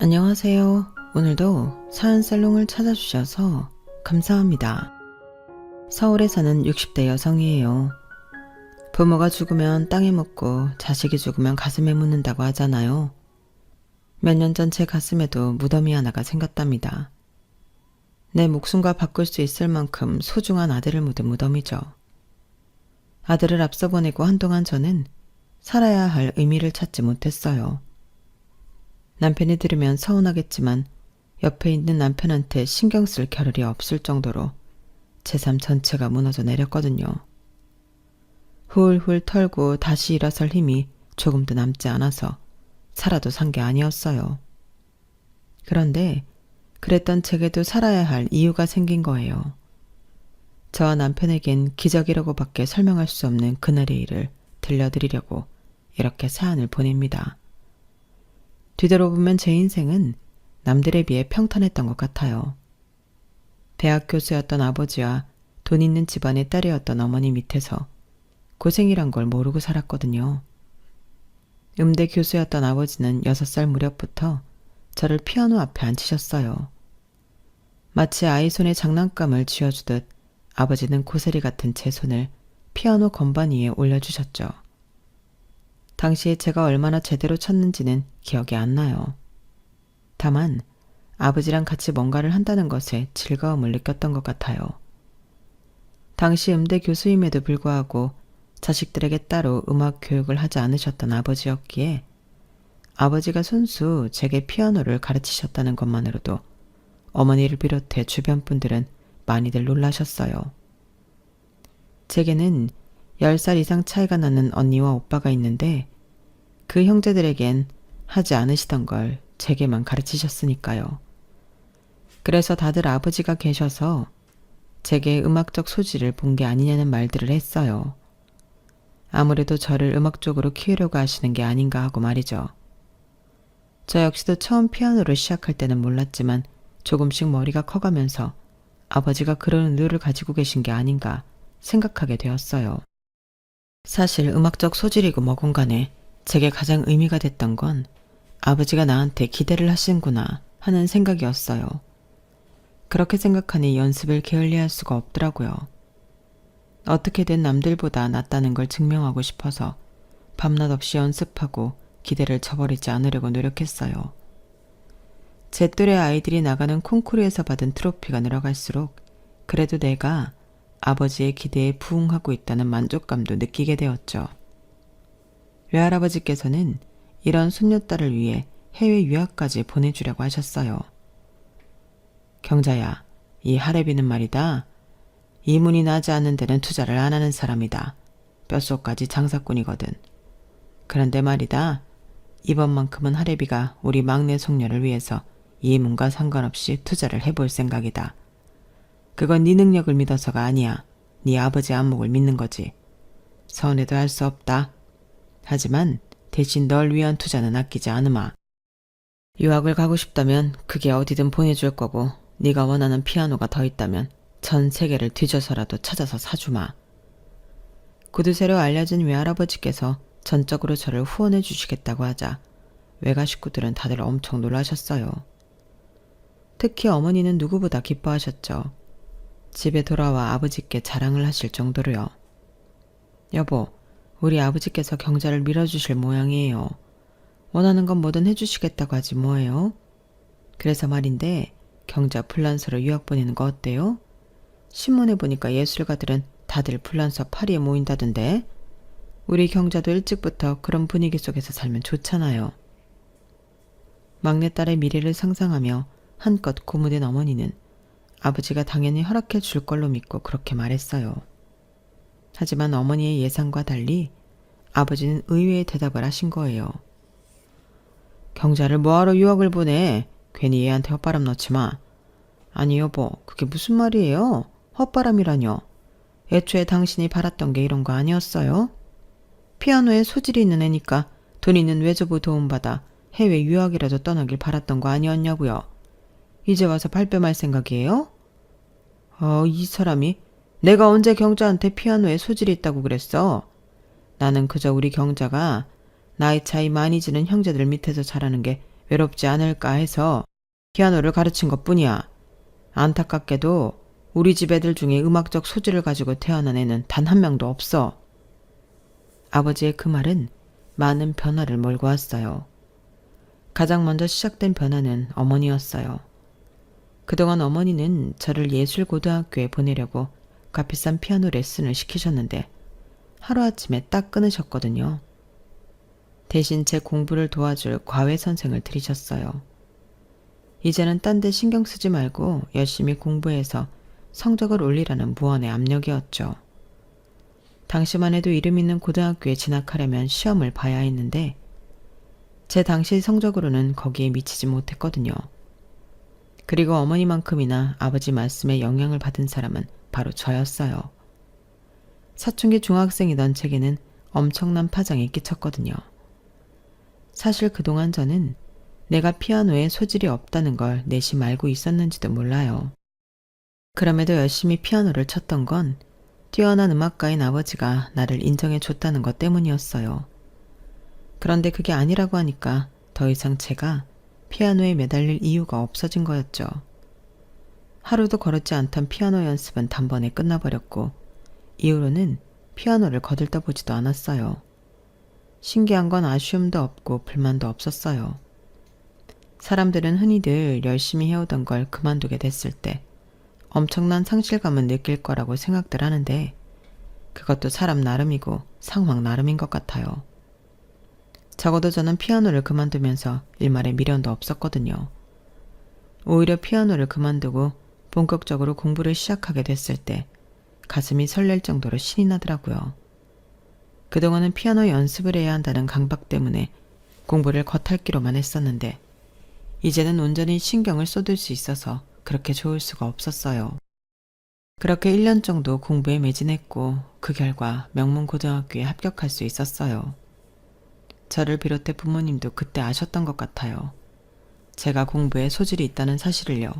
안녕하세요. 오늘도 사연살롱을 찾아주셔서 감사합니다. 서울에 사는 60대 여성이에요. 부모가 죽으면 땅에 묻고 자식이 죽으면 가슴에 묻는다고 하잖아요. 몇 년 전 제 가슴에도 무덤이 하나가 생겼답니다. 내 목숨과 바꿀 수 있을 만큼 소중한 아들을 묻은 무덤이죠. 아들을 앞서 보내고 한동안 저는 살아야 할 의미를 찾지 못했어요. 남편이 들으면 서운하겠지만 옆에 있는 남편한테 신경 쓸 겨를이 없을 정도로 제 삶 전체가 무너져 내렸거든요. 훌훌 털고 다시 일어설 힘이 조금도 남지 않아서 살아도 산 게 아니었어요. 그런데 그랬던 제게도 살아야 할 이유가 생긴 거예요. 저와 남편에겐 기적이라고밖에 설명할 수 없는 그날의 일을 들려드리려고 이렇게 사연을 보냅니다. 뒤돌아보면 제 인생은 남들에 비해 평탄했던 것 같아요. 대학 교수였던 아버지와 돈 있는 집안의 딸이었던 어머니 밑에서 고생이란 걸 모르고 살았거든요. 음대 교수였던 아버지는 6살 무렵부터 저를 피아노 앞에 앉히셨어요. 마치 아이 손에 장난감을 쥐어주듯 아버지는 고세리 같은 제 손을 피아노 건반 위에 올려주셨죠. 당시에 제가 얼마나 제대로 쳤는지는 기억이 안 나요. 다만 아버지랑 같이 뭔가를 한다는 것에 즐거움을 느꼈던 것 같아요. 당시 음대 교수임에도 불구하고 자식들에게 따로 음악 교육을 하지 않으셨던 아버지였기에 아버지가 손수 제게 피아노를 가르치셨다는 것만으로도 어머니를 비롯해 주변 분들은 많이들 놀라셨어요. 제게는 10살 이상 차이가 나는 언니와 오빠가 있는데 그 형제들에겐 하지 않으시던 걸 제게만 가르치셨으니까요. 그래서 다들 아버지가 계셔서 제게 음악적 소질을 본 게 아니냐는 말들을 했어요. 아무래도 저를 음악 쪽으로 키우려고 하시는 게 아닌가 하고 말이죠. 저 역시도 처음 피아노를 시작할 때는 몰랐지만 조금씩 머리가 커가면서 아버지가 그런 의도를 가지고 계신 게 아닌가 생각하게 되었어요. 사실 음악적 소질이고 뭐건 간에 제게 가장 의미가 됐던 건 아버지가 나한테 기대를 하시는구나 하는 생각이었어요. 그렇게 생각하니 연습을 게을리할 수가 없더라고요. 어떻게든 남들보다 낫다는 걸 증명하고 싶어서 밤낮 없이 연습하고 기대를 저버리지 않으려고 노력했어요. 제 또래 아이들이 나가는 콩쿠르에서 받은 트로피가 늘어갈수록 그래도 내가 아버지의 기대에 부응하고 있다는 만족감도 느끼게 되었죠. 외할아버지께서는 이런 손녀딸을 위해 해외 유학까지 보내주려고 하셨어요. 경자야, 이 할애비는 말이다. 이문이 나지 않는 데는 투자를 안 하는 사람이다. 뼛속까지 장사꾼이거든. 그런데 말이다. 이번만큼은 할애비가 우리 막내 손녀를 위해서 이문과 상관없이 투자를 해볼 생각이다. 그건 네 능력을 믿어서가 아니야. 네 아버지 안목을 믿는 거지. 서운해도 할 수 없다. 하지만 대신 널 위한 투자는 아끼지 않으마. 유학을 가고 싶다면 그게 어디든 보내줄 거고 네가 원하는 피아노가 더 있다면 전 세계를 뒤져서라도 찾아서 사주마. 구두쇠로 알려진 외할아버지께서 전적으로 저를 후원해 주시겠다고 하자 외가 식구들은 다들 엄청 놀라셨어요. 특히 어머니는 누구보다 기뻐하셨죠. 집에 돌아와 아버지께 자랑을 하실 정도로요. 여보, 우리 아버지께서 경자를 밀어주실 모양이에요. 원하는 건 뭐든 해주시겠다고 하지 뭐예요? 그래서 말인데 경자 플란서로 유학 보내는 거 어때요? 신문에 보니까 예술가들은 다들 플란서 파리에 모인다던데 우리 경자도 일찍부터 그런 분위기 속에서 살면 좋잖아요. 막내딸의 미래를 상상하며 한껏 고무된 어머니는 아버지가 당연히 허락해 줄 걸로 믿고 그렇게 말했어요. 하지만 어머니의 예상과 달리 아버지는 의외의 대답을 하신 거예요. 경자를 뭐하러 유학을 보내? 괜히 얘한테 헛바람 넣지 마. 아니 여보, 그게 무슨 말이에요? 헛바람이라뇨. 애초에 당신이 바랐던 게 이런 거 아니었어요? 피아노에 소질이 있는 애니까 돈 있는 외조부 도움받아 해외 유학이라도 떠나길 바랐던 거 아니었냐고요. 이제 와서 발뺌할 생각이에요? 이 사람이 내가 언제 경자한테 피아노에 소질이 있다고 그랬어? 나는 그저 우리 경자가 나이 차이 많이 지는 형제들 밑에서 자라는 게 외롭지 않을까 해서 피아노를 가르친 것뿐이야. 안타깝게도 우리 집 애들 중에 음악적 소질을 가지고 태어난 애는 단 한 명도 없어. 아버지의 그 말은 많은 변화를 몰고 왔어요. 가장 먼저 시작된 변화는 어머니였어요. 그동안 어머니는 저를 예술고등학교에 보내려고 값비싼 피아노 레슨을 시키셨는데 하루아침에 딱 끊으셨거든요. 대신 제 공부를 도와줄 과외 선생을 들이셨어요. 이제는 딴 데 신경 쓰지 말고 열심히 공부해서 성적을 올리라는 무언의 압력이었죠. 당시만 해도 이름 있는 고등학교에 진학하려면 시험을 봐야 했는데 제 당시 성적으로는 거기에 미치지 못했거든요. 그리고 어머니만큼이나 아버지 말씀에 영향을 받은 사람은 바로 저였어요. 사춘기 중학생이던 제게는 엄청난 파장이 끼쳤거든요. 사실 그동안 저는 내가 피아노에 소질이 없다는 걸 내심 알고 있었는지도 몰라요. 그럼에도 열심히 피아노를 쳤던 건 뛰어난 음악가인 아버지가 나를 인정해 줬다는 것 때문이었어요. 그런데 그게 아니라고 하니까 더 이상 제가 피아노에 매달릴 이유가 없어진 거였죠. 하루도 거르지 않던 피아노 연습은 단번에 끝나버렸고 이후로는 피아노를 거들떠보지도 않았어요. 신기한 건 아쉬움도 없고 불만도 없었어요. 사람들은 흔히들 열심히 해오던 걸 그만두게 됐을 때 엄청난 상실감을 느낄 거라고 생각들 하는데 그것도 사람 나름이고 상황 나름인 것 같아요. 적어도 저는 피아노를 그만두면서 일말의 미련도 없었거든요. 오히려 피아노를 그만두고 본격적으로 공부를 시작하게 됐을 때 가슴이 설렐 정도로 신이 나더라고요. 그동안은 피아노 연습을 해야 한다는 강박 때문에 공부를 겉핥기로만 했었는데 이제는 온전히 신경을 쏟을 수 있어서 그렇게 좋을 수가 없었어요. 그렇게 1년 정도 공부에 매진했고 그 결과 명문고등학교에 합격할 수 있었어요. 저를 비롯해 부모님도 그때 아셨던 것 같아요. 제가 공부에 소질이 있다는 사실을요.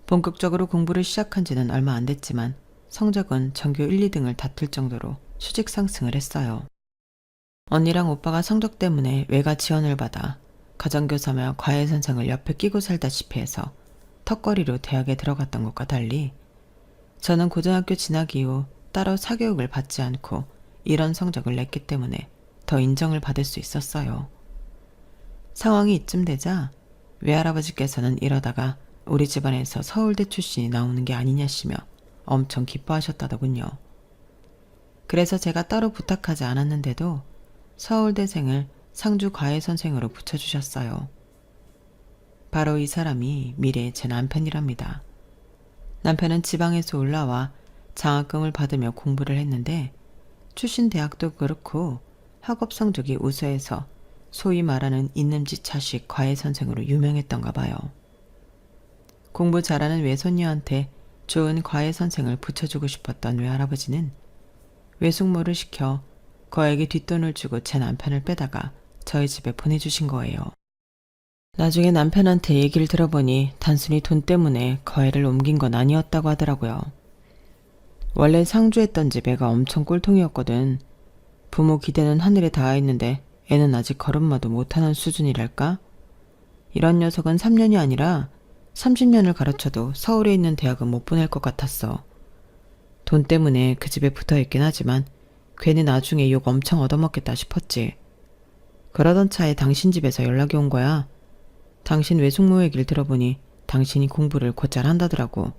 본격적으로 공부를 시작한 지는 얼마 안 됐지만 성적은 전교 1, 2등을 다툴 정도로 수직 상승을 했어요. 언니랑 오빠가 성적 때문에 외가 지원을 받아 가정교사며 과외선생을 옆에 끼고 살다시피 해서 턱걸이로 대학에 들어갔던 것과 달리 저는 고등학교 진학 이후 따로 사교육을 받지 않고 이런 성적을 냈기 때문에 더 인정을 받을 수 있었어요. 상황이 이쯤 되자 외할아버지께서는 이러다가 우리 집안에서 서울대 출신이 나오는 게 아니냐시며 엄청 기뻐하셨다더군요. 그래서 제가 따로 부탁하지 않았는데도 서울대생을 상주 과외선생으로 붙여주셨어요. 바로 이 사람이 미래의 제 남편이랍니다. 남편은 지방에서 올라와 장학금을 받으며 공부를 했는데 출신 대학도 그렇고 학업 성적이 우수해서 소위 말하는 있는지차식 과외선생으로 유명했던가 봐요. 공부 잘하는 외손녀한테 좋은 과외선생을 붙여주고 싶었던 외할아버지는 외숙모를 시켜 거액의 뒷돈을 주고 제 남편을 빼다가 저희 집에 보내주신 거예요. 나중에 남편한테 얘기를 들어보니 단순히 돈 때문에 거애를 옮긴 건 아니었다고 하더라고요. 원래 상주했던 집 애가 엄청 꼴통이었거든. 부모 기대는 하늘에 닿아 있는데 애는 아직 걸음마도 못하는 수준이랄까? 이런 녀석은 3년이 아니라 30년을 가르쳐도 서울에 있는 대학은 못 보낼 것 같았어. 돈 때문에 그 집에 붙어있긴 하지만 괜히 나중에 욕 엄청 얻어먹겠다 싶었지. 그러던 차에 당신 집에서 연락이 온 거야. 당신 외숙모 얘기를 들어보니 당신이 공부를 곧잘 한다더라고.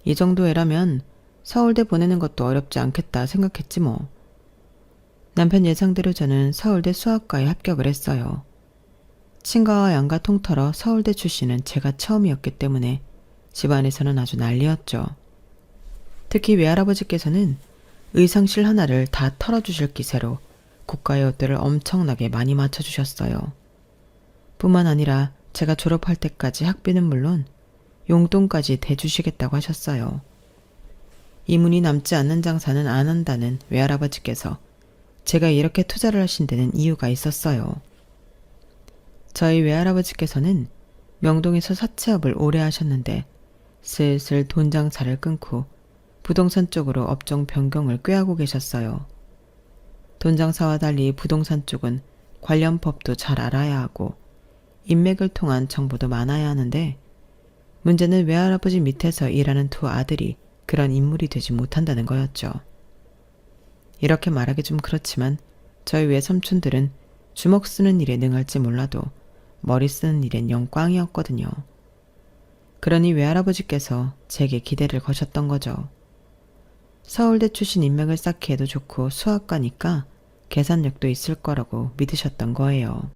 이 정도 애라면 서울대 보내는 것도 어렵지 않겠다 생각했지 뭐. 남편 예상대로 저는 서울대 수학과에 합격을 했어요. 친가와 양가 통틀어 서울대 출신은 제가 처음이었기 때문에 집안에서는 아주 난리였죠. 특히 외할아버지께서는 의상실 하나를 다 털어주실 기세로 고가의 옷들을 엄청나게 많이 맞춰주셨어요. 뿐만 아니라 제가 졸업할 때까지 학비는 물론 용돈까지 대주시겠다고 하셨어요. 이문이 남지 않는 장사는 안 한다는 외할아버지께서 제가 이렇게 투자를 하신 데는 이유가 있었어요. 저희 외할아버지께서는 명동에서 사채업을 오래 하셨는데 슬슬 돈 장사를 끊고 부동산 쪽으로 업종 변경을 꾀하고 계셨어요. 돈 장사와 달리 부동산 쪽은 관련 법도 잘 알아야 하고 인맥을 통한 정보도 많아야 하는데 문제는 외할아버지 밑에서 일하는 두 아들이 그런 인물이 되지 못한다는 거였죠. 이렇게 말하기 좀 그렇지만 저희 외삼촌들은 주먹 쓰는 일에 능할지 몰라도 머리 쓰는 일엔 영 꽝이었거든요. 그러니 외할아버지께서 제게 기대를 거셨던 거죠. 서울대 출신 인맥을 쌓기 에도 좋고 수학과니까 계산력도 있을 거라고 믿으셨던 거예요.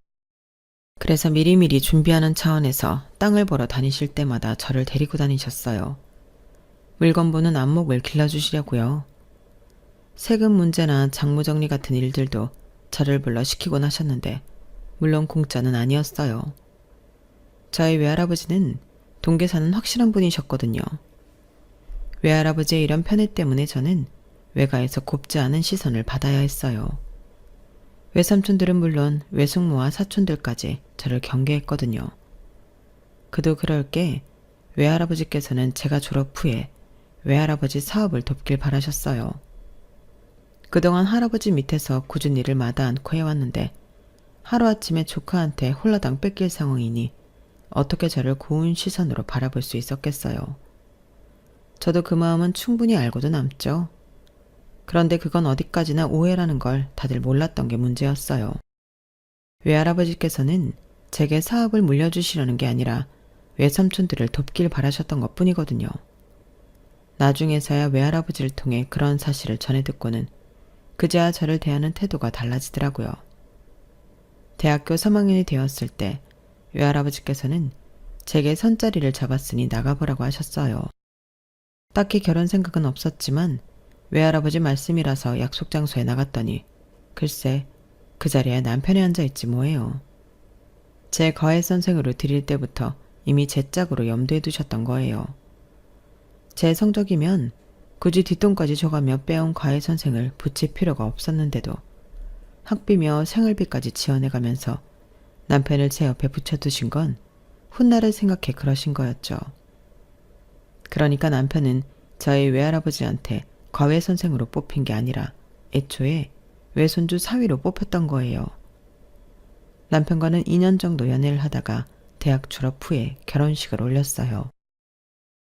그래서 미리미리 준비하는 차원에서 땅을 보러 다니실 때마다 저를 데리고 다니셨어요. 물건 보는 안목을 길러주시려고요. 세금 문제나 장부 정리 같은 일들도 저를 불러 시키곤 하셨는데 물론 공짜는 아니었어요. 저희 외할아버지는 동계 사는 확실한 분이셨거든요. 외할아버지의 이런 편애 때문에 저는 외가에서 곱지 않은 시선을 받아야 했어요. 외삼촌들은 물론 외숙모와 사촌들까지 저를 경계했거든요. 그도 그럴 게 외할아버지께서는 제가 졸업 후에 외할아버지 사업을 돕길 바라셨어요. 그동안 할아버지 밑에서 꾸준히 일을 마다 않고 해왔는데 하루아침에 조카한테 홀라당 뺏길 상황이니 어떻게 저를 고운 시선으로 바라볼 수 있었겠어요. 저도 그 마음은 충분히 알고도 남죠. 그런데 그건 어디까지나 오해라는 걸 다들 몰랐던 게 문제였어요. 외할아버지께서는 제게 사업을 물려주시려는 게 아니라 외삼촌들을 돕길 바라셨던 것 뿐이거든요. 나중에서야 외할아버지를 통해 그런 사실을 전해 듣고는 그제야 저를 대하는 태도가 달라지더라고요. 대학교 3학년이 되었을 때 외할아버지께서는 제게 선자리를 잡았으니 나가보라고 하셨어요. 딱히 결혼 생각은 없었지만 외할아버지 말씀이라서 약속 장소에 나갔더니 글쎄 그 자리에 남편이 앉아있지 뭐예요. 제 과외선생으로 드릴 때부터 이미 제 짝으로 염두에 두셨던 거예요. 제 성적이면 굳이 뒷돈까지 줘가며 빼온 과외선생을 붙일 필요가 없었는데도 학비며 생활비까지 지원해가면서 남편을 제 옆에 붙여두신 건 훗날을 생각해 그러신 거였죠. 그러니까 남편은 저희 외할아버지한테 과외선생으로 뽑힌 게 아니라 애초에 외손주 사위로 뽑혔던 거예요. 남편과는 2년 정도 연애를 하다가 대학 졸업 후에 결혼식을 올렸어요.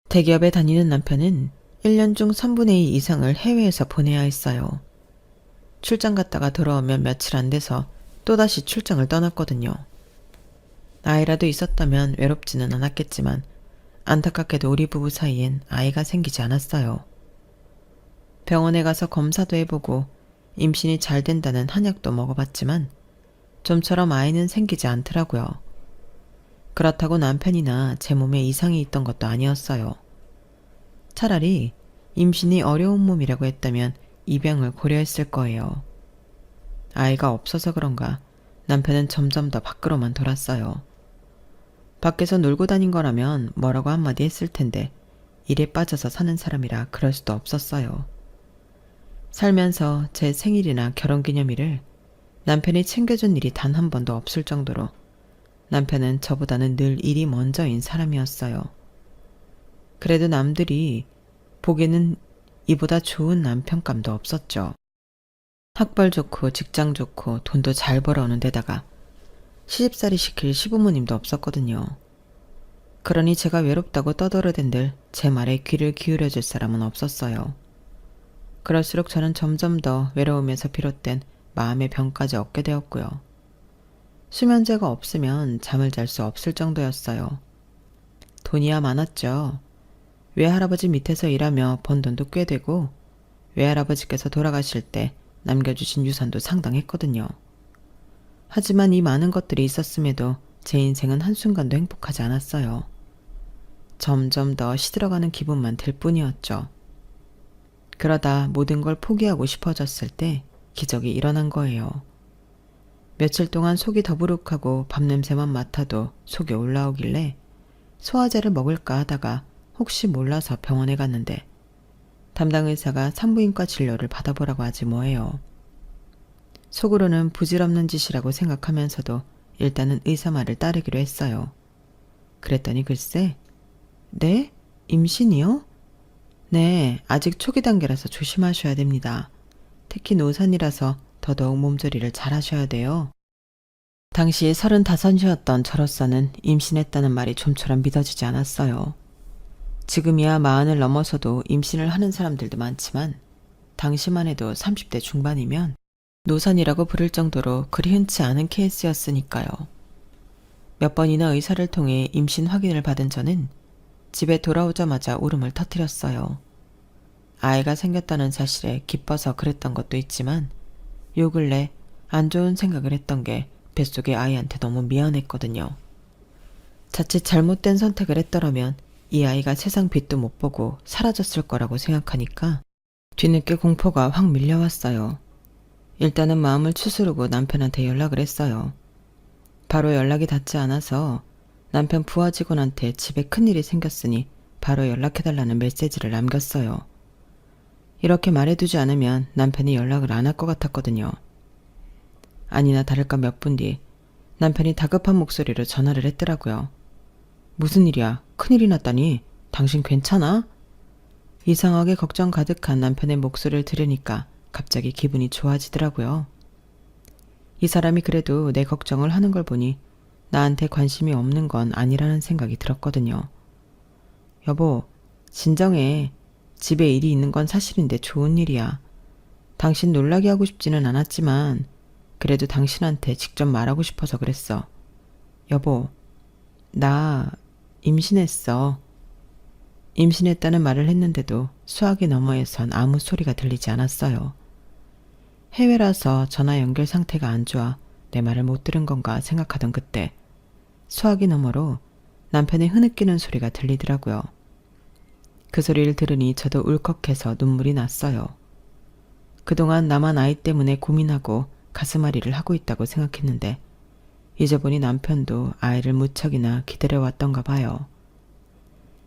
대기업에 다니는 남편은 1년 중 3분의 2 이상을 해외에서 보내야 했어요. 출장 갔다가 돌아오면 며칠 안 돼서 또다시 출장을 떠났거든요. 아이라도 있었다면 외롭지는 않았겠지만 안타깝게도 우리 부부 사이엔 아이가 생기지 않았어요. 병원에 가서 검사도 해보고 임신이 잘 된다는 한약도 먹어봤지만 좀처럼 아이는 생기지 않더라고요. 그렇다고 남편이나 제 몸에 이상이 있던 것도 아니었어요. 차라리 임신이 어려운 몸이라고 했다면 입양을 고려했을 거예요. 아이가 없어서 그런가 남편은 점점 더 밖으로만 돌았어요. 밖에서 놀고 다닌 거라면 뭐라고 한마디 했을 텐데 일에 빠져서 사는 사람이라 그럴 수도 없었어요. 살면서 제 생일이나 결혼기념일을 남편이 챙겨준 일이 단 한 번도 없을 정도로 남편은 저보다는 늘 일이 먼저인 사람이었어요. 그래도 남들이 보기에는 이보다 좋은 남편감도 없었죠. 학벌 좋고 직장 좋고 돈도 잘 벌어오는 데다가 시집살이 시킬 시부모님도 없었거든요. 그러니 제가 외롭다고 떠들어댄들 제 말에 귀를 기울여줄 사람은 없었어요. 그럴수록 저는 점점 더 외로움에서 비롯된 마음의 병까지 얻게 되었고요. 수면제가 없으면 잠을 잘 수 없을 정도였어요. 돈이야 많았죠. 외할아버지 밑에서 일하며 번 돈도 꽤 되고 외할아버지께서 돌아가실 때 남겨주신 유산도 상당했거든요. 하지만 이 많은 것들이 있었음에도 제 인생은 한순간도 행복하지 않았어요. 점점 더 시들어가는 기분만 들 뿐이었죠. 그러다 모든 걸 포기하고 싶어졌을 때 기적이 일어난 거예요. 며칠 동안 속이 더부룩하고 밥냄새만 맡아도 속이 올라오길래 소화제를 먹을까 하다가 혹시 몰라서 병원에 갔는데 담당 의사가 산부인과 진료를 받아보라고 하지 뭐예요. 속으로는 부질없는 짓이라고 생각하면서도 일단은 의사 말을 따르기로 했어요. 그랬더니 글쎄, 네? 임신이요? 네, 아직 초기 단계라서 조심하셔야 됩니다. 특히 노산이라서 더더욱 몸조리를 잘 하셔야 돼요. 당시 35이었던 저로서는 임신했다는 말이 좀처럼 믿어지지 않았어요. 지금이야 40을 넘어서도 임신을 하는 사람들도 많지만 당시만 해도 30대 중반이면 노산이라고 부를 정도로 그리 흔치 않은 케이스였으니까요. 몇 번이나 의사를 통해 임신 확인을 받은 저는 집에 돌아오자마자 울음을 터뜨렸어요. 아이가 생겼다는 사실에 기뻐서 그랬던 것도 있지만 요 근래 안 좋은 생각을 했던 게 뱃속의 아이한테 너무 미안했거든요. 자칫 잘못된 선택을 했더라면 이 아이가 세상 빛도 못 보고 사라졌을 거라고 생각하니까 뒤늦게 공포가 확 밀려왔어요. 일단은 마음을 추스르고 남편한테 연락을 했어요. 바로 연락이 닿지 않아서 남편 부하 직원한테 집에 큰일이 생겼으니 바로 연락해달라는 메시지를 남겼어요. 이렇게 말해두지 않으면 남편이 연락을 안 할 것 같았거든요. 아니나 다를까 몇 분 뒤 남편이 다급한 목소리로 전화를 했더라고요. 무슨 일이야? 큰일이 났다니? 당신 괜찮아? 이상하게 걱정 가득한 남편의 목소리를 들으니까 갑자기 기분이 좋아지더라고요. 이 사람이 그래도 내 걱정을 하는 걸 보니 나한테 관심이 없는 건 아니라는 생각이 들었거든요. 여보, 진정해. 집에 일이 있는 건 사실인데 좋은 일이야. 당신 놀라게 하고 싶지는 않았지만 그래도 당신한테 직접 말하고 싶어서 그랬어. 여보, 나 임신했어. 임신했다는 말을 했는데도 수화기 너머에선 아무 소리가 들리지 않았어요. 해외라서 전화 연결 상태가 안 좋아 내 말을 못 들은 건가 생각하던 그때 수화기 너머로 남편의 흐느끼는 소리가 들리더라고요. 그 소리를 들으니 저도 울컥해서 눈물이 났어요. 그동안 나만 아이 때문에 고민하고 가슴앓이를 하고 있다고 생각했는데 이제 보니 남편도 아이를 무척이나 기다려왔던가 봐요.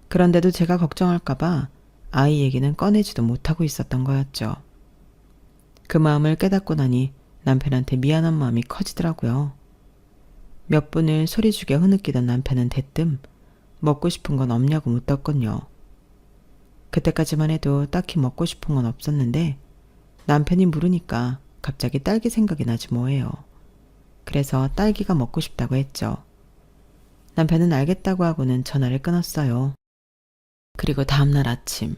그런데도 제가 걱정할까봐 아이 얘기는 꺼내지도 못하고 있었던 거였죠. 그 마음을 깨닫고 나니 남편한테 미안한 마음이 커지더라고요. 몇 분을 소리죽여 흐느끼던 남편은 대뜸 먹고 싶은 건 없냐고 묻더군요. 그때까지만 해도 딱히 먹고 싶은 건 없었는데 남편이 물으니까 갑자기 딸기 생각이 나지 뭐예요. 그래서 딸기가 먹고 싶다고 했죠. 남편은 알겠다고 하고는 전화를 끊었어요. 그리고 다음날 아침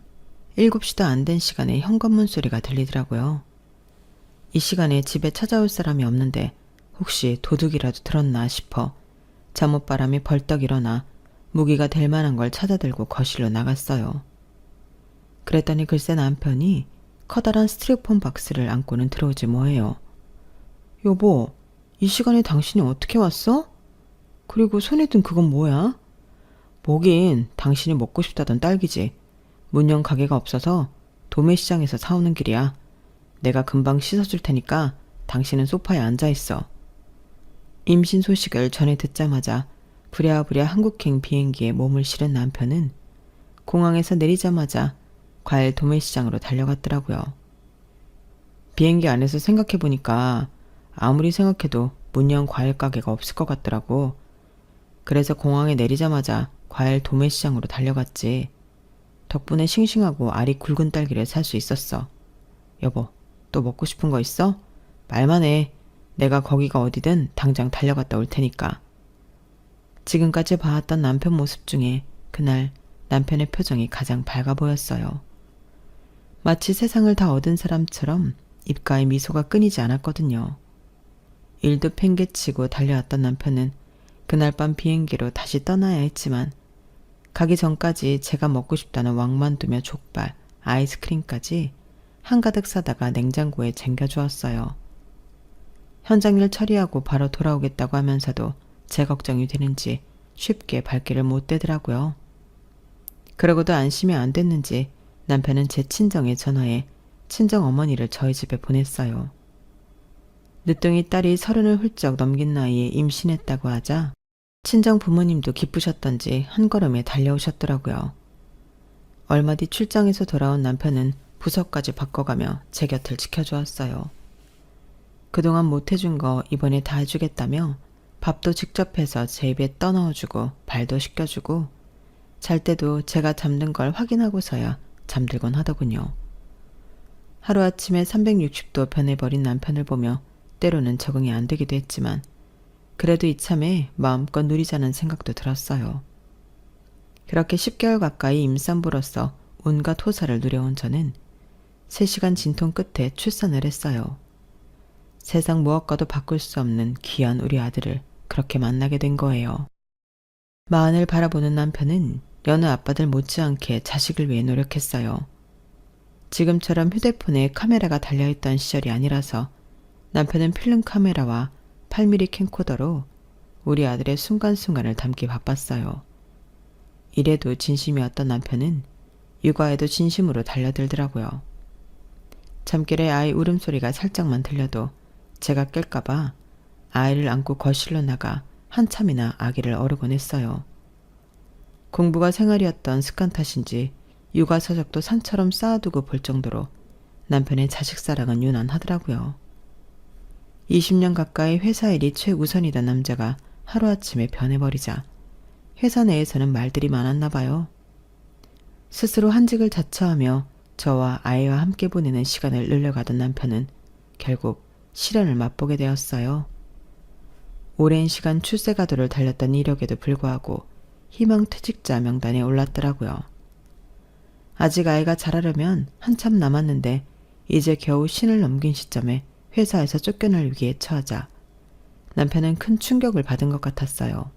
7시도 안 된 시간에 현관문 소리가 들리더라고요. 이 시간에 집에 찾아올 사람이 없는데 혹시 도둑이라도 들었나 싶어 잠옷바람이 벌떡 일어나 무기가 될 만한 걸 찾아들고 거실로 나갔어요. 그랬더니 글쎄 남편이 커다란 스티로폼 박스를 안고는 들어오지 뭐예요. 여보, 이 시간에 당신이 어떻게 왔어? 그리고 손에 든 그건 뭐야? 뭐긴 당신이 먹고 싶다던 딸기지. 문연 가게가 없어서 도매시장에서 사오는 길이야. 내가 금방 씻어줄 테니까 당신은 소파에 앉아있어. 임신 소식을 전해 듣자마자 부랴부랴 한국행 비행기에 몸을 실은 남편은 공항에서 내리자마자 과일 도매시장으로 달려갔더라고요. 비행기 안에서 생각해보니까 아무리 생각해도 문연 과일 가게가 없을 것 같더라고. 그래서 공항에 내리자마자 과일 도매시장으로 달려갔지. 덕분에 싱싱하고 알이 굵은 딸기를 살 수 있었어. 여보, 또 먹고 싶은 거 있어? 말만 해. 내가 거기가 어디든 당장 달려갔다 올 테니까. 지금까지 봐왔던 남편 모습 중에 그날 남편의 표정이 가장 밝아 보였어요. 마치 세상을 다 얻은 사람처럼 입가에 미소가 끊이지 않았거든요. 일도 팽개치고 달려왔던 남편은 그날 밤 비행기로 다시 떠나야 했지만 가기 전까지 제가 먹고 싶다는 왕만두며 족발, 아이스크림까지 한가득 사다가 냉장고에 쟁겨주었어요. 현장일 처리하고 바로 돌아오겠다고 하면서도 제 걱정이 되는지 쉽게 발길을 못 대더라고요. 그러고도 안심이 안 됐는지 남편은 제 친정에 전화해 친정 어머니를 저희 집에 보냈어요. 늦둥이 딸이 30을 훌쩍 넘긴 나이에 임신했다고 하자 친정 부모님도 기쁘셨던지 한 걸음에 달려오셨더라고요. 얼마 뒤 출장에서 돌아온 남편은 부서까지 바꿔가며 제 곁을 지켜주었어요. 그동안 못해준 거 이번에 다 해주겠다며 밥도 직접 해서 제 입에 떠넣어주고 발도 씻겨주고 잘 때도 제가 잠든 걸 확인하고서야 잠들곤 하더군요. 하루아침에 360도 변해버린 남편을 보며 때로는 적응이 안 되기도 했지만 그래도 이참에 마음껏 누리자는 생각도 들었어요. 그렇게 10개월 가까이 임산부로서 온갖 호사를 누려온 저는 3시간 진통 끝에 출산을 했어요. 세상 무엇과도 바꿀 수 없는 귀한 우리 아들을 그렇게 만나게 된 거예요. 마흔을 바라보는 남편은 여느 아빠들 못지않게 자식을 위해 노력했어요. 지금처럼 휴대폰에 카메라가 달려있던 시절이 아니라서 남편은 필름 카메라와 8mm 캠코더로 우리 아들의 순간순간을 담기 바빴어요. 이래도 진심이었던 남편은 육아에도 진심으로 달려들더라고요. 잠결에 아이 울음소리가 살짝만 들려도 제가 깰까봐 아이를 안고 거실로 나가 한참이나 아기를 어르곤 했어요. 공부가 생활이었던 습관 탓인지 육아 서적도 산처럼 쌓아두고 볼 정도로 남편의 자식 사랑은 유난하더라고요. 20년 가까이 회사 일이 최우선이던 남자가 하루아침에 변해버리자 회사 내에서는 말들이 많았나 봐요. 스스로 한직을 자처하며 저와 아이와 함께 보내는 시간을 늘려가던 남편은 결국 시련을 맛보게 되었어요. 오랜 시간 출세가도를 달렸던 이력에도 불구하고 희망퇴직자 명단에 올랐더라고요. 아직 아이가 자라려면 한참 남았는데 이제 겨우 신을 넘긴 시점에 회사에서 쫓겨날 위기에 처하자 남편은 큰 충격을 받은 것 같았어요.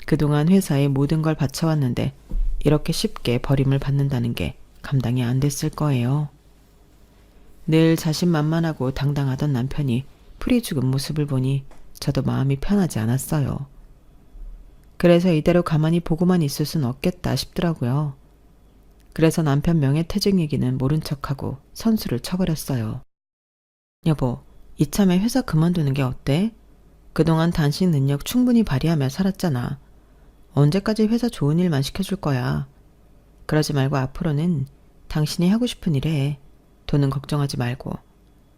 그동안 회사에 모든 걸 바쳐왔는데 이렇게 쉽게 버림을 받는다는 게 감당이 안 됐을 거예요. 늘 자신만만하고 당당하던 남편이 풀이 죽은 모습을 보니 저도 마음이 편하지 않았어요. 그래서 이대로 가만히 보고만 있을 순 없겠다 싶더라고요. 그래서 남편 명예퇴직 얘기는 모른 척하고 선수를 쳐버렸어요. 여보, 이참에 회사 그만두는 게 어때? 그동안 당신 능력 충분히 발휘하며 살았잖아. 언제까지 회사 좋은 일만 시켜줄 거야. 그러지 말고 앞으로는 당신이 하고 싶은 일 해. 돈은 걱정하지 말고.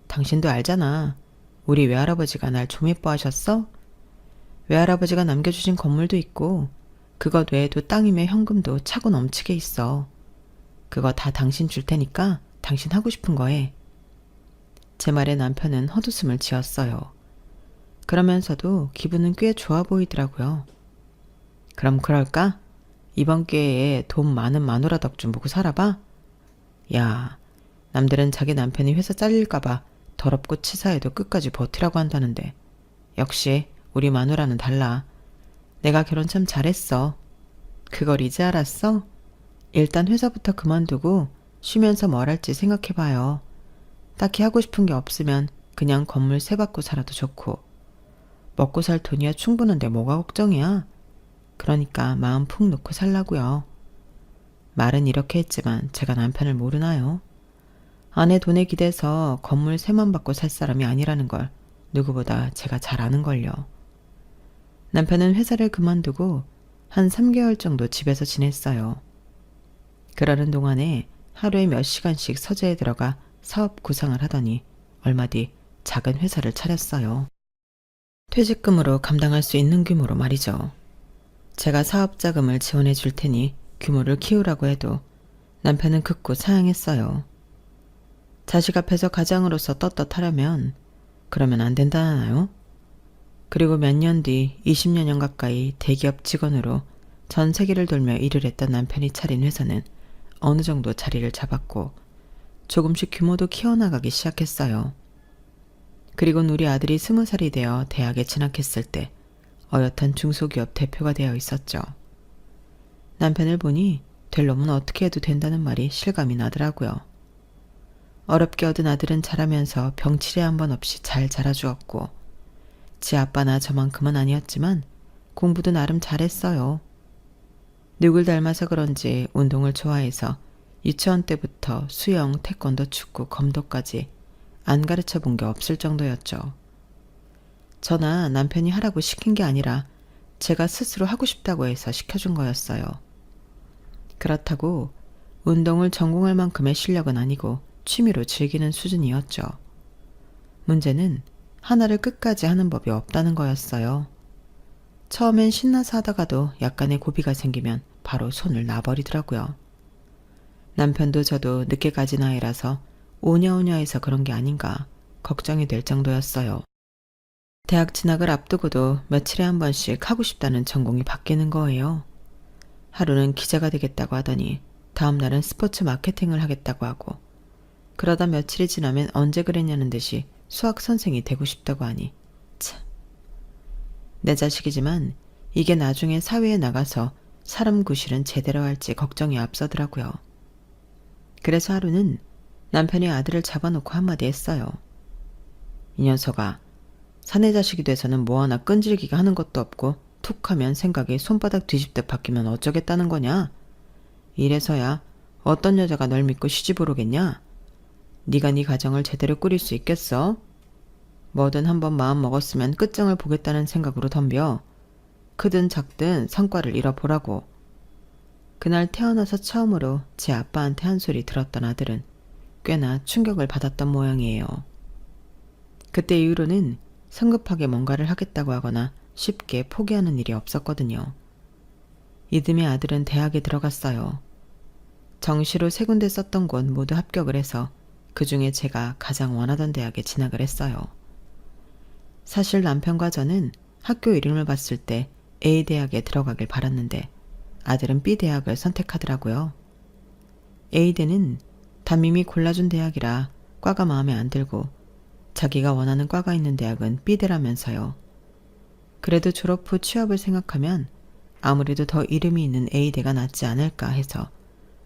당신도 알잖아. 우리 외할아버지가 날 좀 예뻐하셨어? 외할아버지가 남겨주신 건물도 있고 그것 외에도 땅이며 현금도 차고 넘치게 있어. 그거 다 당신 줄 테니까 당신 하고 싶은 거 해. 제 말에 남편은 헛웃음을 지었어요. 그러면서도 기분은 꽤 좋아 보이더라고요. 그럼 그럴까? 이번 기회에 돈 많은 마누라 덕 좀 보고 살아봐? 야, 남들은 자기 남편이 회사 잘릴까봐 더럽고 치사해도 끝까지 버티라고 한다는데 역시 우리 마누라는 달라. 내가 결혼 참 잘했어. 그걸 이제 알았어? 일단 회사부터 그만두고 쉬면서 뭘 할지 생각해봐요. 딱히 하고 싶은 게 없으면 그냥 건물 세 받고 살아도 좋고 먹고 살 돈이야 충분한데 뭐가 걱정이야. 그러니까 마음 푹 놓고 살라고요. 말은 이렇게 했지만 제가 남편을 모르나요? 아내 돈에 기대서 건물 세만 받고 살 사람이 아니라는 걸 누구보다 제가 잘 아는걸요. 남편은 회사를 그만두고 한 3개월 정도 집에서 지냈어요. 그러는 동안에 하루에 몇 시간씩 서재에 들어가 사업 구상을 하더니 얼마 뒤 작은 회사를 차렸어요. 퇴직금으로 감당할 수 있는 규모로 말이죠. 제가 사업 자금을 지원해 줄 테니 규모를 키우라고 해도 남편은 극구 사양했어요. 자식 앞에서 가장으로서 떳떳하려면 그러면 안 된다나요? 그리고 몇 년 뒤 20여년 가까이 대기업 직원으로 전 세계를 돌며 일을 했던 남편이 차린 회사는 어느 정도 자리를 잡았고 조금씩 규모도 키워나가기 시작했어요. 그리고 우리 아들이 20살이 되어 대학에 진학했을 때 어엿한 중소기업 대표가 되어 있었죠. 남편을 보니 될 놈은 어떻게 해도 된다는 말이 실감이 나더라고요. 어렵게 얻은 아들은 자라면서 병치레 한 번 없이 잘 자라주었고 지 아빠나 저만큼은 아니었지만 공부도 나름 잘했어요. 누굴 닮아서 그런지 운동을 좋아해서 유치원 때부터 수영, 태권도, 축구, 검도까지 안 가르쳐 본 게 없을 정도였죠. 저나 남편이 하라고 시킨 게 아니라 제가 스스로 하고 싶다고 해서 시켜준 거였어요. 그렇다고 운동을 전공할 만큼의 실력은 아니고 취미로 즐기는 수준이었죠. 문제는 하나를 끝까지 하는 법이 없다는 거였어요. 처음엔 신나서 하다가도 약간의 고비가 생기면 바로 손을 놔버리더라고요. 남편도 저도 늦게 가진 아이라서 오냐오냐해서 그런 게 아닌가 걱정이 될 정도였어요. 대학 진학을 앞두고도 며칠에 한 번씩 하고 싶다는 전공이 바뀌는 거예요. 하루는 기자가 되겠다고 하더니 다음 날은 스포츠 마케팅을 하겠다고 하고, 그러다 며칠이 지나면 언제 그랬냐는 듯이 수학 선생이 되고 싶다고 하니 참. 내 자식이지만 이게 나중에 사회에 나가서 사람 구실은 제대로 할지 걱정이 앞서더라고요. 그래서 하루는 남편이 아들을 잡아놓고 한마디 했어요. 이 녀석아, 사내 자식이 돼서는 뭐 하나 끈질기게 하는 것도 없고 툭 하면 생각이 손바닥 뒤집듯 바뀌면 어쩌겠다는 거냐? 이래서야 어떤 여자가 널 믿고 시집을 오겠냐? 네가 네 가정을 제대로 꾸릴 수 있겠어? 뭐든 한번 마음 먹었으면 끝장을 보겠다는 생각으로 덤벼. 크든 작든 성과를 잃어보라고. 그날 태어나서 처음으로 제 아빠한테 한 소리 들었던 아들은 꽤나 충격을 받았던 모양이에요. 그때 이후로는 성급하게 뭔가를 하겠다고 하거나 쉽게 포기하는 일이 없었거든요. 이듬해 아들은 대학에 들어갔어요. 정시로 3군데 썼던 곳 모두 합격을 해서 그 중에 제가 가장 원하던 대학에 진학을 했어요. 사실 남편과 저는 학교 이름을 봤을 때 A대학에 들어가길 바랐는데 아들은 B대학을 선택하더라고요. A대는 담임이 골라준 대학이라 과가 마음에 안 들고 자기가 원하는 과가 있는 대학은 B대라면서요. 그래도 졸업 후 취업을 생각하면 아무래도 더 이름이 있는 A대가 낫지 않을까 해서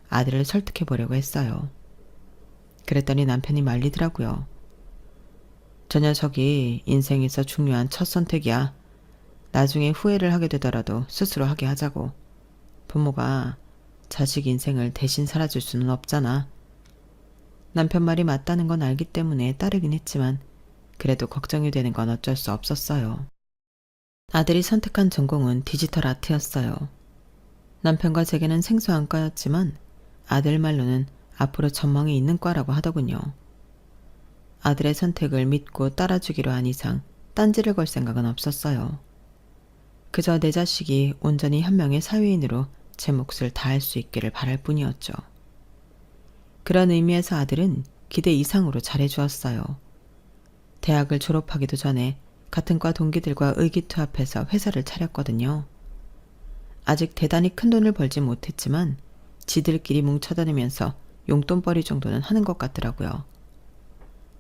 아들을 설득해 보려고 했어요. 그랬더니 남편이 말리더라고요. 저 녀석이 인생에서 중요한 첫 선택이야. 나중에 후회를 하게 되더라도 스스로 하게 하자고. 부모가 자식 인생을 대신 살아줄 수는 없잖아. 남편 말이 맞다는 건 알기 때문에 따르긴 했지만 그래도 걱정이 되는 건 어쩔 수 없었어요. 아들이 선택한 전공은 디지털 아트였어요. 남편과 제게는 생소한 과였지만 아들 말로는 앞으로 전망이 있는 과라고 하더군요. 아들의 선택을 믿고 따라주기로 한 이상 딴지를 걸 생각은 없었어요. 그저 내 자식이 온전히 한 명의 사회인으로 제 몫을 다할 수 있기를 바랄 뿐이었죠. 그런 의미에서 아들은 기대 이상으로 잘해주었어요. 대학을 졸업하기도 전에 같은 과 동기들과 의기투합해서 회사를 차렸거든요. 아직 대단히 큰 돈을 벌지 못했지만 지들끼리 뭉쳐다니면서 용돈벌이 정도는 하는 것 같더라고요.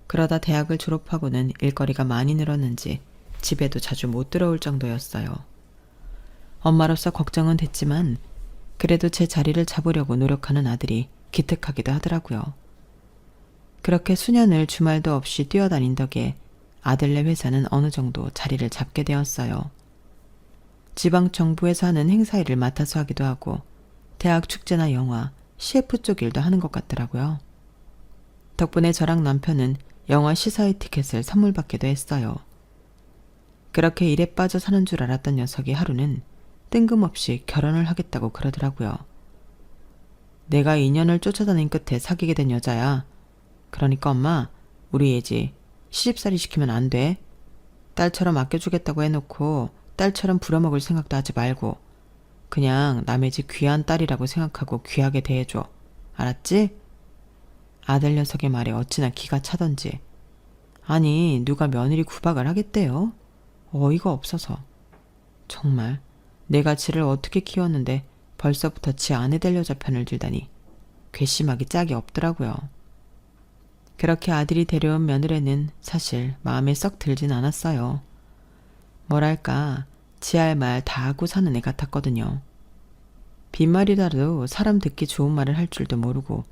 그러다 대학을 졸업하고는 일거리가 많이 늘었는지 집에도 자주 못 들어올 정도였어요. 엄마로서 걱정은 됐지만 그래도 제 자리를 잡으려고 노력하는 아들이 기특하기도 하더라고요. 그렇게 수년을 주말도 없이 뛰어다닌 덕에 아들네 회사는 어느 정도 자리를 잡게 되었어요. 지방 정부에서 하는 행사 일을 맡아서 하기도 하고 대학 축제나 영화, CF 쪽 일도 하는 것 같더라고요. 덕분에 저랑 남편은 영화 시사회 티켓을 선물 받기도 했어요. 그렇게 일에 빠져 사는 줄 알았던 녀석이 하루는 뜬금없이 결혼을 하겠다고 그러더라고요. 내가 인연을 쫓아다닌 끝에 사귀게 된 여자야. 그러니까 엄마, 우리 예지 시집살이 시키면 안 돼. 딸처럼 아껴주겠다고 해놓고 딸처럼 부려먹을 생각도 하지 말고 그냥 남의 집 귀한 딸이라고 생각하고 귀하게 대해줘. 알았지? 아들 녀석의 말에 어찌나 기가 차던지. 아니, 누가 며느리 구박을 하겠대요? 어이가 없어서. 정말 내가 지를 어떻게 키웠는데 벌써부터 지 아내 될 여자 편을 들다니 괘씸하기 짝이 없더라고요. 그렇게 아들이 데려온 며느리는 사실 마음에 썩 들진 않았어요. 뭐랄까 지 할 말 다 하고 사는 애 같았거든요. 빈말이라도 사람 듣기 좋은 말을 할 줄도 모르고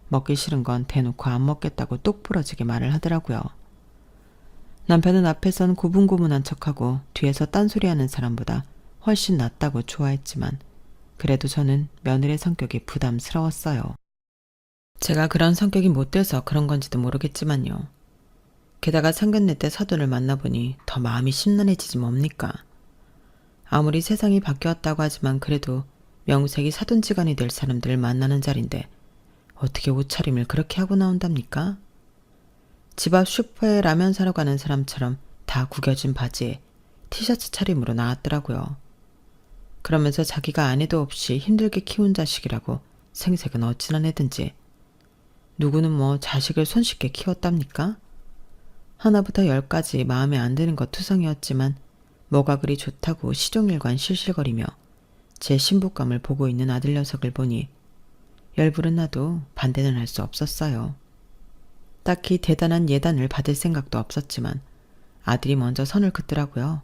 먹기 싫은 건 대놓고 안 먹겠다고 똑부러지게 말을 하더라고요. 남편은 앞에선 고분고분한 척하고 뒤에서 딴소리하는 사람보다 훨씬 낫다고 좋아했지만 그래도 저는 며느리의 성격이 부담스러웠어요. 제가 그런 성격이 못 돼서 그런 건지도 모르겠지만요. 게다가 상견례 때 사돈을 만나보니 더 마음이 심란해지지 뭡니까. 아무리 세상이 바뀌었다고 하지만 그래도 명색이 사돈지간이 될 사람들을 만나는 자리인데 어떻게 옷차림을 그렇게 하고 나온답니까? 집 앞 슈퍼에 라면 사러 가는 사람처럼 다 구겨진 바지에 티셔츠 차림으로 나왔더라고요. 그러면서 자기가 아내도 없이 힘들게 키운 자식이라고 생색은 어찌나 내든지 누구는 뭐 자식을 손쉽게 키웠답니까? 하나부터 10까지 마음에 안 드는 것 투성이었지만 뭐가 그리 좋다고 시종일관 실실거리며 제 신부감을 보고 있는 아들 녀석을 보니 열불은 나도 반대는 할 수 없었어요. 딱히 대단한 예단을 받을 생각도 없었지만 아들이 먼저 선을 긋더라고요.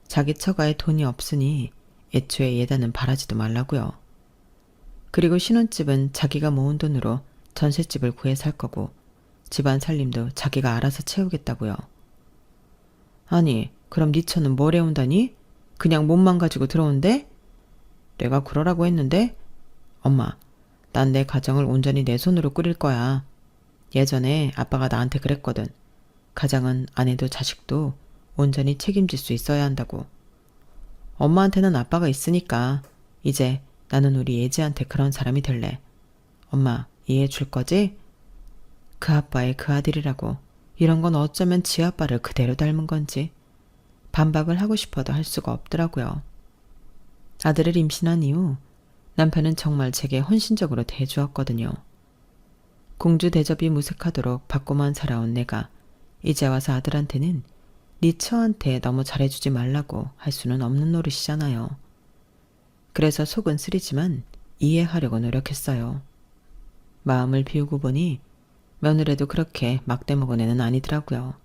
자기 처가에 돈이 없으니 애초에 예단은 바라지도 말라고요. 그리고 신혼집은 자기가 모은 돈으로 전셋집을 구해 살 거고 집안 살림도 자기가 알아서 채우겠다고요. 아니, 그럼 네 처는 뭘 해온다니? 그냥 몸만 가지고 들어온대? 내가 그러라고 했는데? 엄마, 난 내 가정을 온전히 내 손으로 꾸릴 거야. 예전에 아빠가 나한테 그랬거든. 가장은 아내도 자식도 온전히 책임질 수 있어야 한다고. 엄마한테는 아빠가 있으니까 이제 나는 우리 예지한테 그런 사람이 될래. 엄마, 이해해 줄 거지? 그 아빠의 그 아들이라고. 이런 건 어쩌면 지 아빠를 그대로 닮은 건지 반박을 하고 싶어도 할 수가 없더라고요. 아들을 임신한 이후 남편은 정말 제게 헌신적으로 대해주었거든요. 공주 대접이 무색하도록 받고만 살아온 내가 이제 와서 아들한테는 네 처한테 너무 잘해주지 말라고 할 수는 없는 노릇이잖아요. 그래서 속은 쓰리지만 이해하려고 노력했어요. 마음을 비우고 보니 며느리도 그렇게 막대먹은 애는 아니더라고요.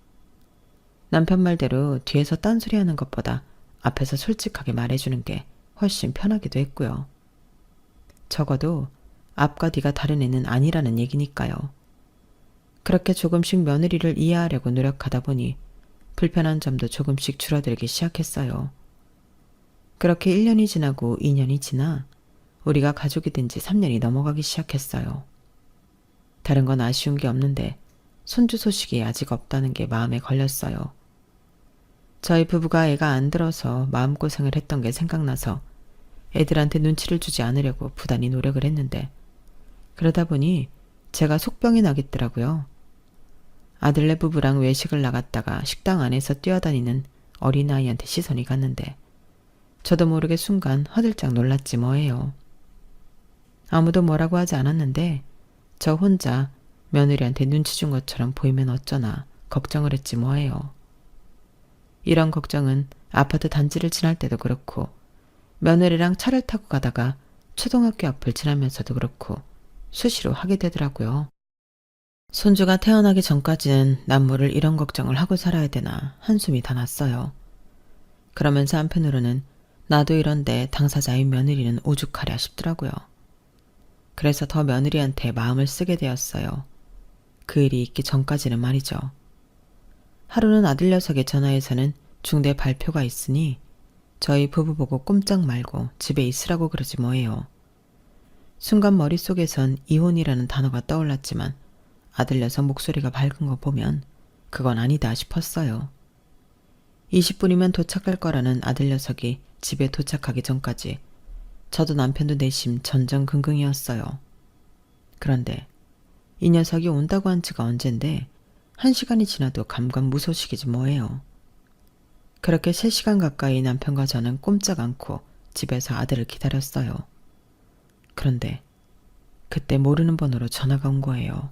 남편 말대로 뒤에서 딴소리하는 것보다 앞에서 솔직하게 말해주는 게 훨씬 편하기도 했고요. 적어도 앞과 뒤가 다른 애는 아니라는 얘기니까요. 그렇게 조금씩 며느리를 이해하려고 노력하다 보니 불편한 점도 조금씩 줄어들기 시작했어요. 그렇게 1년이 지나고 2년이 지나 우리가 가족이 된 지 3년이 넘어가기 시작했어요. 다른 건 아쉬운 게 없는데 손주 소식이 아직 없다는 게 마음에 걸렸어요. 저희 부부가 애가 안 들어서 마음고생을 했던 게 생각나서 애들한테 눈치를 주지 않으려고 부단히 노력을 했는데 그러다 보니 제가 속병이 나겠더라고요. 아들네 부부랑 외식을 나갔다가 식당 안에서 뛰어다니는 어린아이한테 시선이 갔는데 저도 모르게 순간 화들짝 놀랐지 뭐예요. 아무도 뭐라고 하지 않았는데 저 혼자 며느리한테 눈치 준 것처럼 보이면 어쩌나 걱정을 했지 뭐예요. 이런 걱정은 아파트 단지를 지날 때도 그렇고 며느리랑 차를 타고 가다가 초등학교 앞을 지나면서도 그렇고 수시로 하게 되더라고요. 손주가 태어나기 전까지는 남모를 이런 걱정을 하고 살아야 되나 한숨이 다 났어요. 그러면서 한편으로는 나도 이런데 당사자인 며느리는 오죽하랴 싶더라고요. 그래서 더 며느리한테 마음을 쓰게 되었어요. 그 일이 있기 전까지는 말이죠. 하루는 아들 녀석의 전화에서는 중대 발표가 있으니 저희 부부 보고 꼼짝 말고 집에 있으라고 그러지 뭐예요. 순간 머릿속에선 이혼이라는 단어가 떠올랐지만 아들 녀석 목소리가 밝은 거 보면 그건 아니다 싶었어요. 20분이면 도착할 거라는 아들 녀석이 집에 도착하기 전까지 저도 남편도 내심 전전긍긍이었어요. 그런데 이 녀석이 온다고 한 지가 언젠데 1시간이 지나도 감감무소식이지 뭐예요. 그렇게 3시간 가까이 남편과 저는 꼼짝 않고 집에서 아들을 기다렸어요. 그런데 그때 모르는 번호로 전화가 온 거예요.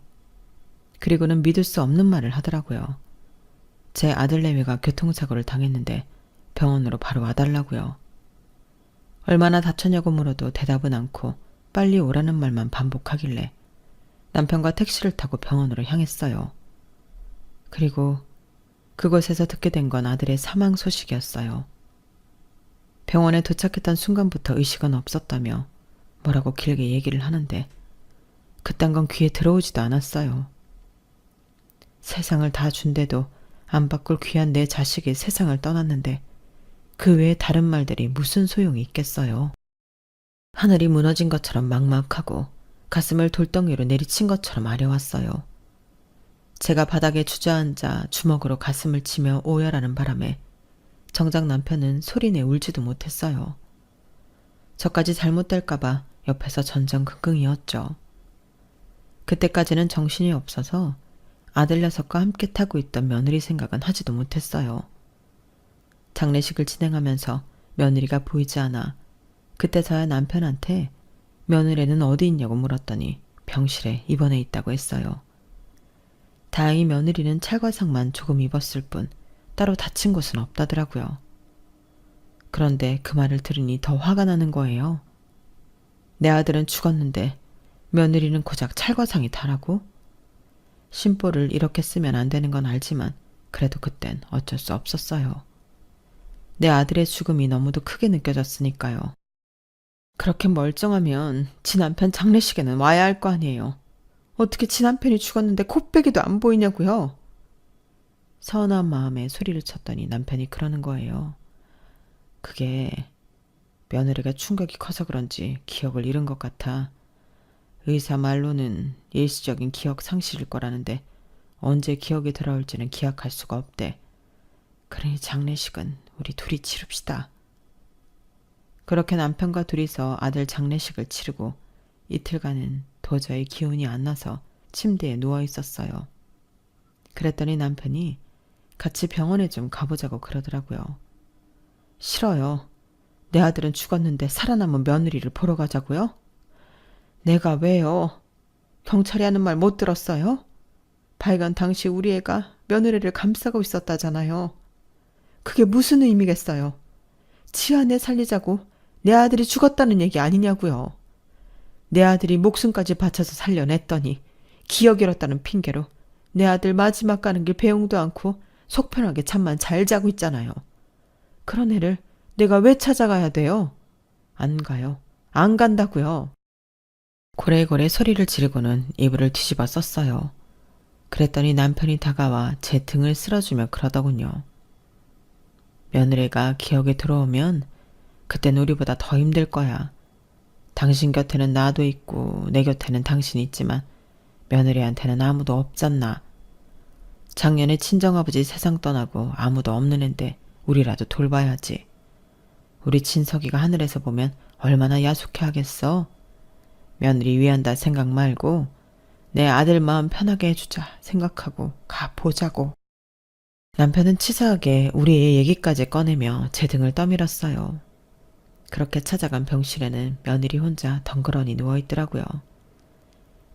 그리고는 믿을 수 없는 말을 하더라고요. 제 아들 내외가 교통사고를 당했는데 병원으로 바로 와달라고요. 얼마나 다쳤냐고 물어도 대답은 않고 빨리 오라는 말만 반복하길래 남편과 택시를 타고 병원으로 향했어요. 그리고 그곳에서 듣게 된 건 아들의 사망 소식이었어요. 병원에 도착했던 순간부터 의식은 없었다며 뭐라고 길게 얘기를 하는데 그딴 건 귀에 들어오지도 않았어요. 세상을 다 준데도 안 바꿀 귀한 내 자식이 세상을 떠났는데 그 외에 다른 말들이 무슨 소용이 있겠어요. 하늘이 무너진 것처럼 막막하고 가슴을 돌덩이로 내리친 것처럼 아려왔어요. 제가 바닥에 주저앉아 주먹으로 가슴을 치며 오열하는 바람에 정작 남편은 소리내 울지도 못했어요. 저까지 잘못될까봐 옆에서 전전긍긍이었죠. 그때까지는 정신이 없어서 아들 녀석과 함께 타고 있던 며느리 생각은 하지도 못했어요. 장례식을 진행하면서 며느리가 보이지 않아 그때서야 남편한테 며느리는 어디 있냐고 물었더니 병실에 입원해 있다고 했어요. 다행히 며느리는 찰과상만 조금 입었을 뿐 따로 다친 곳은 없다더라고요. 그런데 그 말을 들으니 더 화가 나는 거예요. 내 아들은 죽었는데 며느리는 고작 찰과상이 다라고? 심보를 이렇게 쓰면 안 되는 건 알지만 그래도 그땐 어쩔 수 없었어요. 내 아들의 죽음이 너무도 크게 느껴졌으니까요. 그렇게 멀쩡하면 지 남편 장례식에는 와야 할 거 아니에요. 어떻게 지 남편이 죽었는데 코빼기도 안 보이냐고요? 서운한 마음에 소리를 쳤더니 남편이 그러는 거예요. 그게 며느리가 충격이 커서 그런지 기억을 잃은 것 같아. 의사 말로는 일시적인 기억 상실일 거라는데 언제 기억이 돌아올지는 기약할 수가 없대. 그러니 장례식은 우리 둘이 치릅시다. 그렇게 남편과 둘이서 아들 장례식을 치르고 이틀간은 도저히 기운이 안 나서 침대에 누워 있었어요. 그랬더니 남편이 같이 병원에 좀 가보자고 그러더라고요. 싫어요. 내 아들은 죽었는데 살아남은 며느리를 보러 가자고요? 내가 왜요? 경찰이 하는 말 못 들었어요? 발견 당시 우리 애가 며느리를 감싸고 있었다잖아요. 그게 무슨 의미겠어요? 지 아내 살리자고 내 아들이 죽었다는 얘기 아니냐고요. 내 아들이 목숨까지 바쳐서 살려냈더니 기억 잃었다는 핑계로 내 아들 마지막 가는 길 배웅도 않고 속편하게 잠만 잘 자고 있잖아요. 그런 애를 내가 왜 찾아가야 돼요? 안 가요. 안 간다고요. 고래고래 소리를 지르고는 이불을 뒤집어 썼어요. 그랬더니 남편이 다가와 제 등을 쓸어주며 그러더군요. 며느리가 기억에 들어오면 그땐 우리보다 더 힘들 거야. 당신 곁에는 나도 있고 내 곁에는 당신이 있지만 며느리한테는 아무도 없잖나. 작년에 친정아버지 세상 떠나고 아무도 없는 앤데 우리라도 돌봐야지. 우리 친석이가 하늘에서 보면 얼마나 야속해 하겠어. 며느리 위한다 생각 말고 내 아들 마음 편하게 해주자 생각하고 가보자고. 남편은 치사하게 우리의 얘기까지 꺼내며 제 등을 떠밀었어요. 그렇게 찾아간 병실에는 며느리 혼자 덩그러니 누워있더라고요.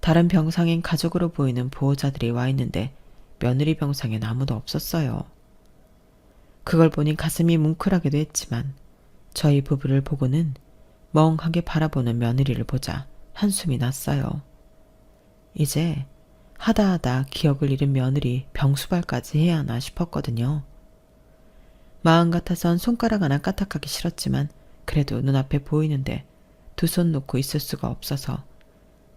다른 병상엔 가족으로 보이는 보호자들이 와 있는데 며느리 병상엔 아무도 없었어요. 그걸 보니 가슴이 뭉클하기도 했지만 저희 부부를 보고는 멍하게 바라보는 며느리를 보자 한숨이 났어요. 이제 하다하다 기억을 잃은 며느리 병수발까지 해야 하나 싶었거든요. 마음 같아선 손가락 하나 까딱하기 싫었지만 그래도 눈앞에 보이는데 두 손 놓고 있을 수가 없어서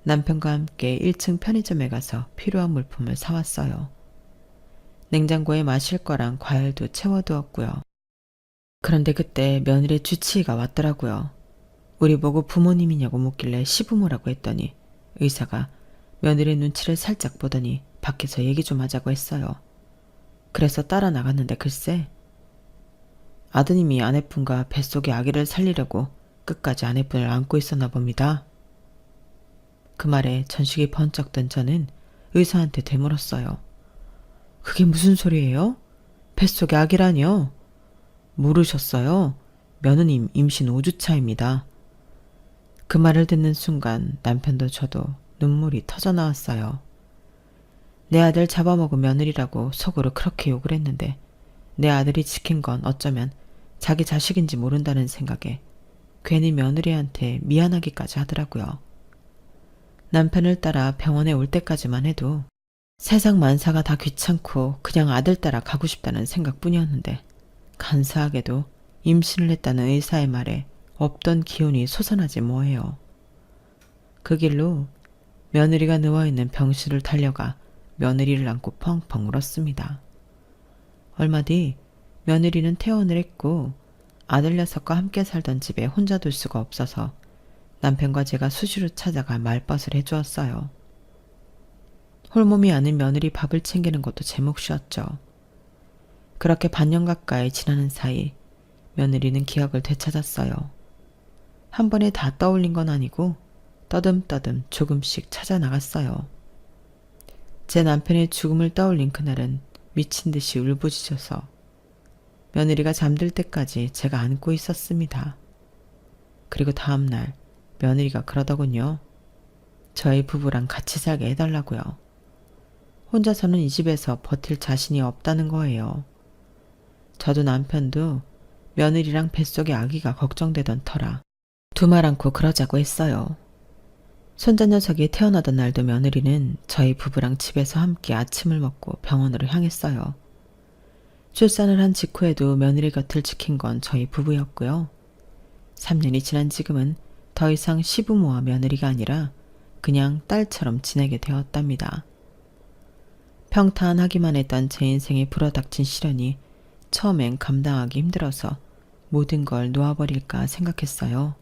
남편과 함께 1층 편의점에 가서 필요한 물품을 사왔어요. 냉장고에 마실 거랑 과일도 채워두었고요. 그런데 그때 며느리 주치의가 왔더라고요. 우리 보고 부모님이냐고 묻길래 시부모라고 했더니 의사가 며느리 눈치를 살짝 보더니 밖에서 얘기 좀 하자고 했어요. 그래서 따라 나갔는데 글쎄 아드님이 아내분과 뱃속의 아기를 살리려고 끝까지 아내분을 안고 있었나 봅니다. 그 말에 전식이 번쩍 든 저는 의사한테 되물었어요. 그게 무슨 소리예요? 뱃속의 아기라뇨? 모르셨어요? 며느님 임신 5주차입니다. 그 말을 듣는 순간 남편도 저도 눈물이 터져 나왔어요. 내 아들 잡아먹은 며느리라고 속으로 그렇게 욕을 했는데 내 아들이 지킨 건 어쩌면 자기 자식인지 모른다는 생각에 괜히 며느리한테 미안하기까지 하더라고요. 남편을 따라 병원에 올 때까지만 해도 세상 만사가 다 귀찮고 그냥 아들 따라 가고 싶다는 생각뿐이었는데 간사하게도 임신을 했다는 의사의 말에 없던 기운이 솟아나지 뭐해요. 그 길로 며느리가 누워있는 병실을 달려가 며느리를 안고 펑펑 울었습니다. 얼마 뒤 며느리는 퇴원을 했고 아들 녀석과 함께 살던 집에 혼자 둘 수가 없어서 남편과 제가 수시로 찾아가 말벗을 해주었어요. 홀몸이 아닌 며느리 밥을 챙기는 것도 제 몫이었죠. 그렇게 반년 가까이 지나는 사이 며느리는 기억을 되찾았어요. 한 번에 다 떠올린 건 아니고 떠듬떠듬 조금씩 찾아나갔어요. 제 남편의 죽음을 떠올린 그날은 미친 듯이 울부짖어서 며느리가 잠들 때까지 제가 안고 있었습니다. 그리고 다음날 며느리가 그러더군요. 저희 부부랑 같이 살게 해달라고요. 혼자서는 이 집에서 버틸 자신이 없다는 거예요. 저도 남편도 며느리랑 뱃속의 아기가 걱정되던 터라 두말 않고 그러자고 했어요. 손자 녀석이 태어나던 날도 며느리는 저희 부부랑 집에서 함께 아침을 먹고 병원으로 향했어요. 출산을 한 직후에도 며느리 곁을 지킨 건 저희 부부였고요. 3년이 지난 지금은 더 이상 시부모와 며느리가 아니라 그냥 딸처럼 지내게 되었답니다. 평탄하기만 했던 제 인생에 불어닥친 시련이 처음엔 감당하기 힘들어서 모든 걸 놓아버릴까 생각했어요.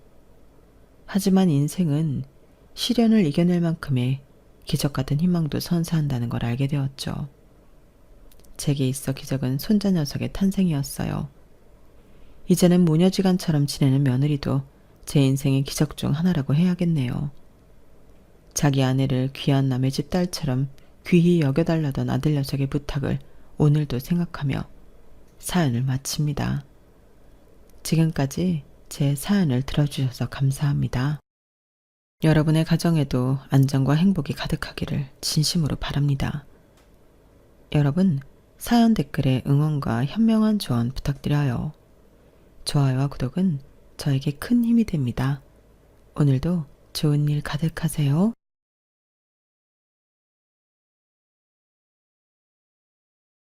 하지만 인생은 시련을 이겨낼 만큼의 기적 같은 희망도 선사한다는 걸 알게 되었죠. 제게 있어 기적은 손자 녀석의 탄생이었어요. 이제는 모녀지간처럼 지내는 며느리도 제 인생의 기적 중 하나라고 해야겠네요. 자기 아내를 귀한 남의 집 딸처럼 귀히 여겨달라던 아들 녀석의 부탁을 오늘도 생각하며 사연을 마칩니다. 지금까지 제 사연을 들어주셔서 감사합니다. 여러분의 가정에도 안정과 행복이 가득하기를 진심으로 바랍니다. 여러분, 사연 댓글에 응원과 현명한 조언 부탁드려요. 좋아요와 구독은 저에게 큰 힘이 됩니다. 오늘도 좋은 일 가득하세요.